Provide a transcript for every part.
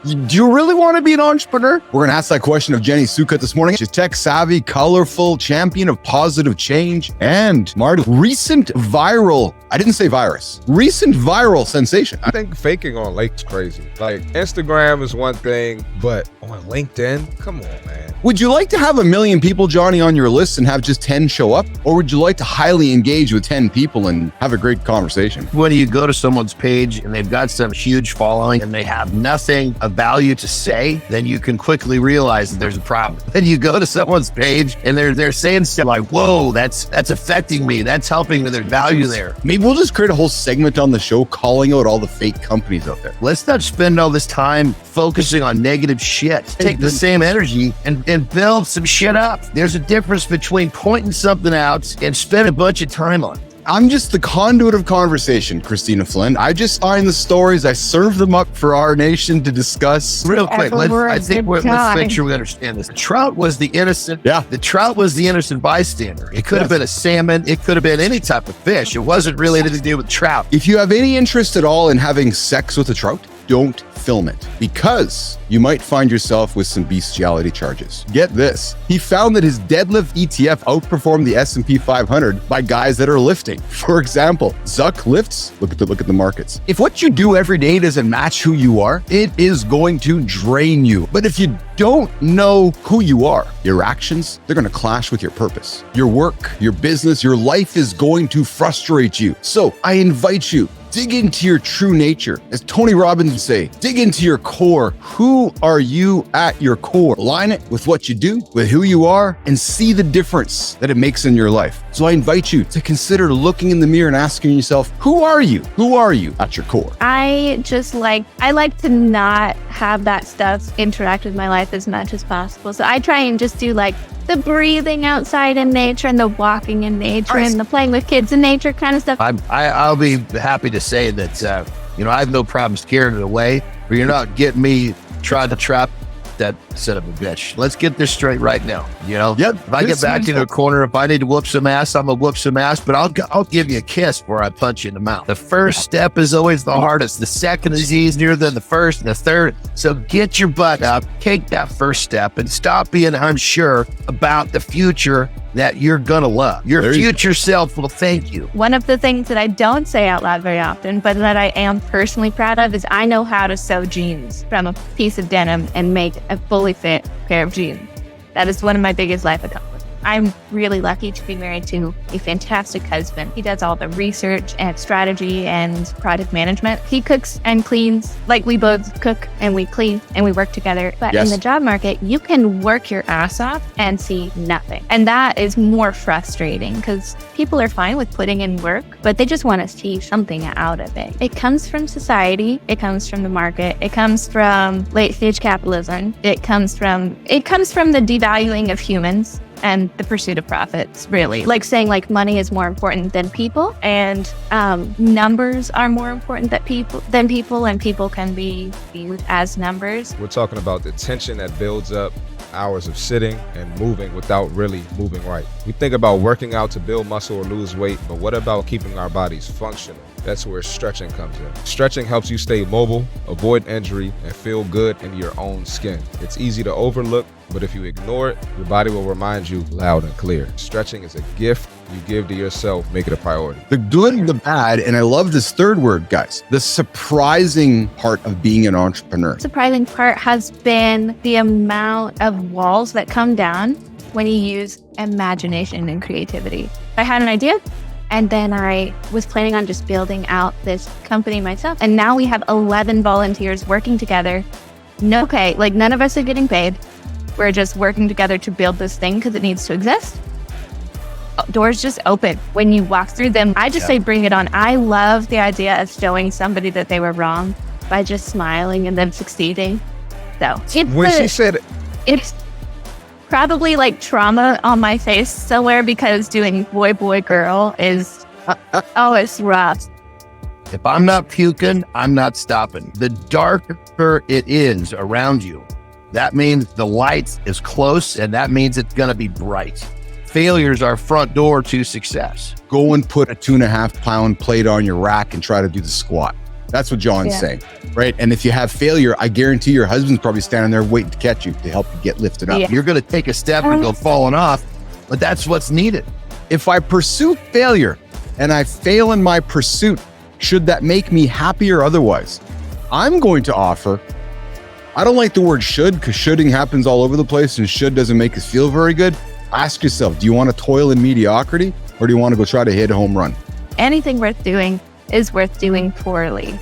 Do you really want to be an entrepreneur? We're going to ask that question of Jenny Sukut this morning. She's tech-savvy, colorful, champion of positive change, and Marty, recent viral, I didn't say virus, recent viral sensation. I think faking on Lake's crazy. Like, Instagram is one thing, but on LinkedIn, come on, man. Would you like to have 1 million people, Johnny, on your list and have just 10 show up? Or would you like to highly engage with 10 people and have a great conversation? When you go to someone's page and they've got some huge following and they have nothing of value to say, then you can quickly realize that there's a problem. Then you go to someone's page and they're saying stuff like, whoa, that's affecting me. That's helping me. There's value there. Maybe we'll just create a whole segment on the show calling out all the fake companies out there. Let's not spend all this time focusing on negative shit. Take the same energy and build some shit up. There's a difference between pointing something out and spending a bunch of time on it. I'm just the conduit of conversation, Christina Flynn. I just find the stories, I serve them up for our nation to discuss. Real quick, let's make sure we understand this. The trout was the innocent. Yeah. The trout was the innocent bystander. It could have been a salmon. It could have been any type of fish. It wasn't really anything to do with trout. If you have any interest at all in having sex with a trout, don't film it, because you might find yourself with some bestiality charges. Get this. He found that his deadlift ETF outperformed the S&P 500 by guys that are lifting. For example, Zuck lifts. Look at the markets. If what you do every day doesn't match who you are, it is going to drain you. But if you don't know who you are, your actions, they're going to clash with your purpose. Your work, your business, your life is going to frustrate you. So I invite you, dig into your true nature. As Tony Robbins would say, dig into your core. Who are you at your core? Align it with what you do, with who you are, and see the difference that it makes in your life. So I invite you to consider looking in the mirror and asking yourself, who are you? Who are you at your core? I like to not have that stuff interact with my life as much as possible. So I try and just do like the breathing outside in nature and the walking in nature and the playing with kids in nature kind of stuff. I'll be happy to say that, I have no problem scaring it away, but you're not getting me trying to trap that son of a bitch. Let's get this straight right now. If I get back into a corner, if I need to whoop some ass, I'm gonna whoop some ass, but I'll give you a kiss before I punch you in the mouth. The first step is always the hardest. The second is easier than the first and the third. So get your butt up, take that first step, and stop being unsure about the future that you're gonna love. Your future self will thank you. One of the things that I don't say out loud very often, but that I am personally proud of, is I know how to sew jeans from a piece of denim and make a fully fit pair of jeans. That is one of my biggest life accomplishments. I'm really lucky to be married to a fantastic husband. He does all the research and strategy and project management. He cooks and cleans. Like, we both cook and we clean and we work together. But in the job market, you can work your ass off and see nothing. And that is more frustrating, because people are fine with putting in work, but they just want to see something out of it. It comes from society. It comes from the market. It comes from late stage capitalism. It comes from the devaluing of humans and the pursuit of profits, really. Like saying like money is more important than people, and numbers are more important than people, and people can be viewed as numbers. We're talking about the tension that builds up, hours of sitting and moving without really moving right. We think about working out to build muscle or lose weight, but what about keeping our bodies functional? That's where stretching comes in. Stretching helps you stay mobile, avoid injury, and feel good in your own skin. It's easy to overlook, but if you ignore it, your body will remind you loud and clear. Stretching is a gift you give to yourself. Make it a priority. The good, the bad, and I love this third word, guys, the surprising part of being an entrepreneur. The surprising part has been the amount of walls that come down when you use imagination and creativity. I had an idea, and then I was planning on just building out this company myself. And now we have 11 volunteers working together. No pay, like none of us are getting paid. We're just working together to build this thing because it needs to exist. Doors just open when you walk through them. I just say, bring it on. I love the idea of showing somebody that they were wrong by just smiling and them succeeding. So it's probably like trauma on my face somewhere, because doing boy, girl is, it's rough. If I'm not puking, I'm not stopping. The darker it is around you, that means the light is close, and that means it's going to be bright. Failure is our front door to success. Go and put a 2.5 pound plate on your rack and try to do the squat. That's what John's saying, right? And if you have failure, I guarantee your husband's probably standing there waiting to catch you to help you get lifted up. You're going to take a step and go falling off, but that's what's needed. If I pursue failure and I fail in my pursuit, should that make me happy or otherwise? I'm going to offer, I don't like the word should, because shoulding happens all over the place and should doesn't make us feel very good. Ask yourself, do you want to toil in mediocrity or do you want to go try to hit a home run? Anything worth doing is worth doing poorly.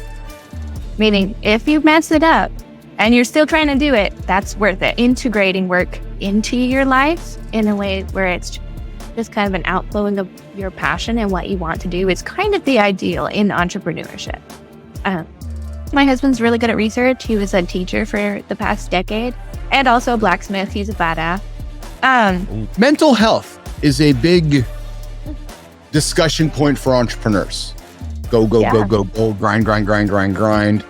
Meaning, if you mess it up and you're still trying to do it, that's worth it. Integrating work into your life in a way where it's just kind of an outflowing of your passion and what you want to do is kind of the ideal in entrepreneurship. My husband's really good at research. He was a teacher for the past decade and also a blacksmith. He's a badass. Mental health is a big discussion point for entrepreneurs. Go, grind.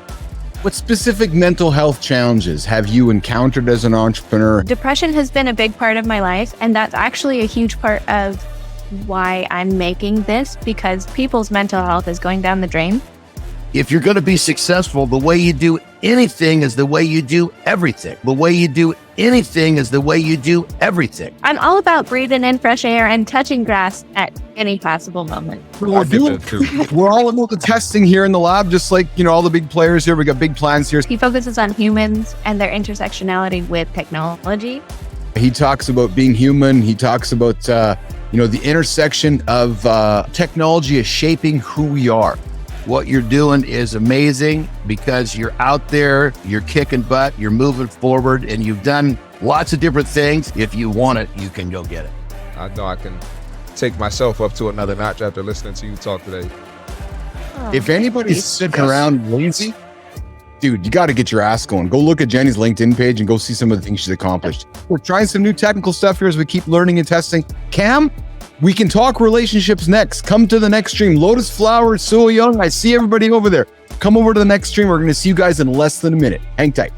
What specific mental health challenges have you encountered as an entrepreneur? Depression has been a big part of my life, and that's actually a huge part of why I'm making this, because people's mental health is going down the drain. If you're going to be successful, the way you do anything is the way you do everything. The way you do anything is the way you do everything. I'm all about breathing in fresh air and touching grass at any possible moment. We're all about the testing here in the lab, just like, all the big players here. We got big plans here. He focuses on humans and their intersectionality with technology. He talks about being human. He talks about, the intersection of technology is shaping who we are. What you're doing is amazing because you're out there, you're kicking butt, you're moving forward, and you've done lots of different things. If you want it, you can go get it. I know I can take myself up to another notch after listening to you talk today. If anybody's sitting around lazy, dude, you got to get your ass going. Go look at Jenny's LinkedIn page and go see some of the things she's accomplished. We're trying some new technical stuff here as we keep learning and testing. Cam, we can talk relationships next. Come to the next stream. Lotus Flower, So Young, I see everybody over there. Come over to the next stream. We're going to see you guys in less than a minute. Hang tight.